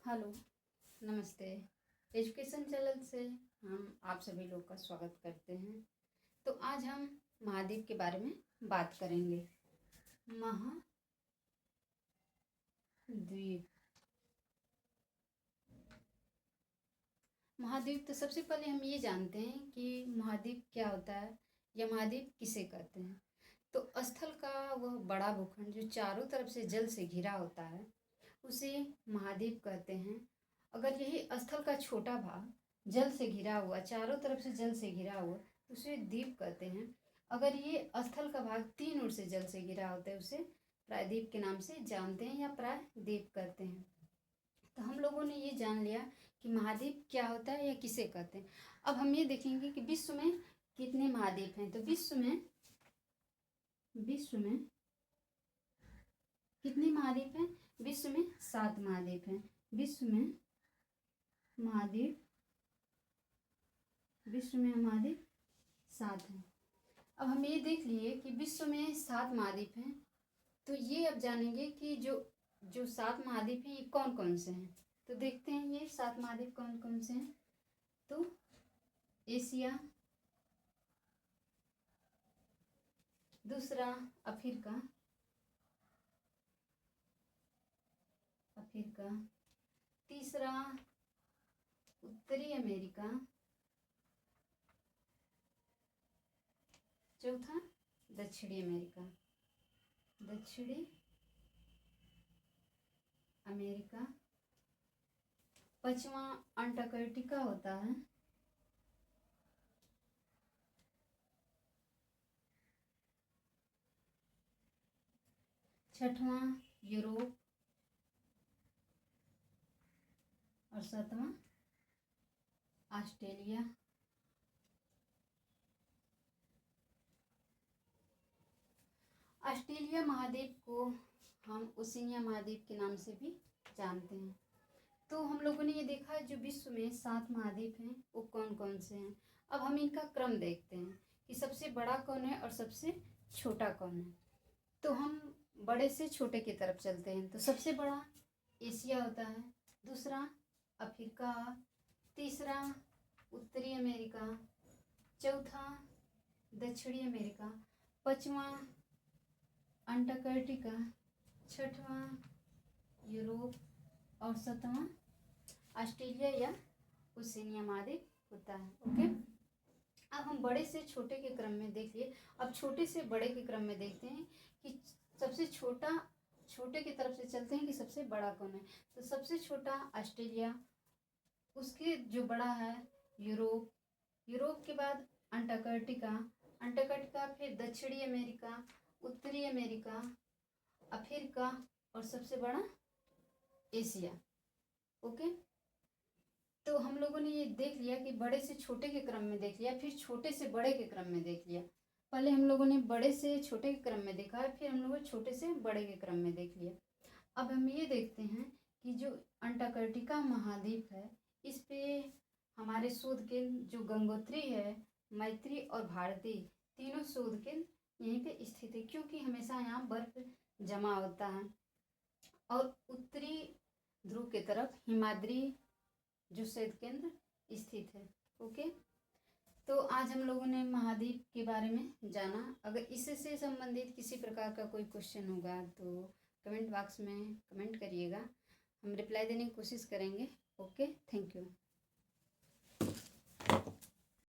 Hello, नमस्ते। Education channel से हम आप सभी लोग का स्वागत करते हैं। तो आज हम महाद्वीप के बारे में बात करेंगे। महाद्वीप। महाद्वीप तो सबसे पहले हम ये जानते हैं कि महाद्वीप क्या होता है या महाद्वीप किसे कहते हैं। तो स्थल का वह बड़ा भूखंड जो चारों तरफ से जल से घिरा होता है उसे महाद्वीप कहते हैं। अगर यही स्थल का छोटा भाग जल से घिरा हुआ, चारों तरफ से जल से घिरा हुआ, तो उसे द्वीप कहते हैं। अगर ये स्थल का भाग तीन ओर से जल से घिरा होता है उसे प्रायद्वीप के नाम से जानते हैं या प्रायद्वीप कहते हैं। तो हम लोगों ने ये जान लिया कि महाद्वीप क्या होता है या किसे कहते हैं। अब हम ये देखेंगे कि विश्व में कितने महाद्वीप हैं। तो विश्व में कितने महाद्वीप हैं? विश्व में 7 महाद्वीप हैं। विश्व में महाद्वीप 7 हैं। अब हम ये देख लिए कि विश्व में 7 महाद्वीप हैं। तो ये अब जानेंगे कि जो 7 महाद्वीप हैं ये कौन कौन से हैं। तो देखते हैं ये 7 महाद्वीप कौन कौन से हैं। तो एशिया, दूसरा अफ्रीका, तीसरा उत्तरी अमेरिका, चौथा दक्षिणी अमेरिका, पांचवा अंटार्कटिका होता है, छठवां यूरोप और सातवां ऑस्ट्रेलिया। ऑस्ट्रेलिया महाद्वीप को हम ओशिनिया महाद्वीप के नाम से भी जानते हैं। तो हम लोगों ने ये देखा जो विश्व में 7 महाद्वीप हैं वो कौन कौन से हैं। अब हम इनका क्रम देखते हैं कि सबसे बड़ा कौन है और सबसे छोटा कौन है। तो हम बड़े से छोटे की तरफ चलते हैं। तो सबसे बड़ा एशिया होता है, दूसरा अफ्रीका, तीसरा उत्तरी अमेरिका, चौथा दक्षिणी अमेरिका, पांचवा अंटार्कटिका, छठवां यूरोप और सातवां ऑस्ट्रेलिया या ओशिनिया महाद्वीप होता है। ओके, अब हम बड़े से छोटे के क्रम में देख लिए। अब छोटे से बड़े के क्रम में देखते हैं कि सबसे छोटे की तरफ से चलते हैं कि सबसे बड़ा कौन है। तो सबसे छोटा ऑस्ट्रेलिया, उसके जो बड़ा है यूरोप के बाद अंटार्कटिका, फिर दक्षिणी अमेरिका, उत्तरी अमेरिका, अफ्रीका और सबसे बड़ा एशिया। ओके, तो हम लोगों ने ये देख लिया कि बड़े से छोटे के क्रम में देख लिया, फिर छोटे से बड़े के क्रम में देख लिया। पहले हम लोगों ने बड़े से छोटे के क्रम में देखा है, फिर हम लोगों ने छोटे से बड़े के क्रम में देख लिया। अब हम ये देखते हैं कि जो अंटार्कटिका महाद्वीप है इस पे हमारे शोध केंद्र जो गंगोत्री है, मैत्री और भारती, तीनों शोध केंद्र यहीं पे स्थित है, क्योंकि हमेशा यहाँ बर्फ जमा होता है। और उत्तरी ध्रुव के तरफ हिमाद्री जो शोध केंद्र स्थित है। ओके, तो आज हम लोगों ने महाद्वीप के बारे में जाना। अगर इससे संबंधित किसी प्रकार का कोई क्वेश्चन होगा तो कमेंट बॉक्स में कमेंट करिएगा, हम रिप्लाई देने की कोशिश करेंगे। Okay, thank you.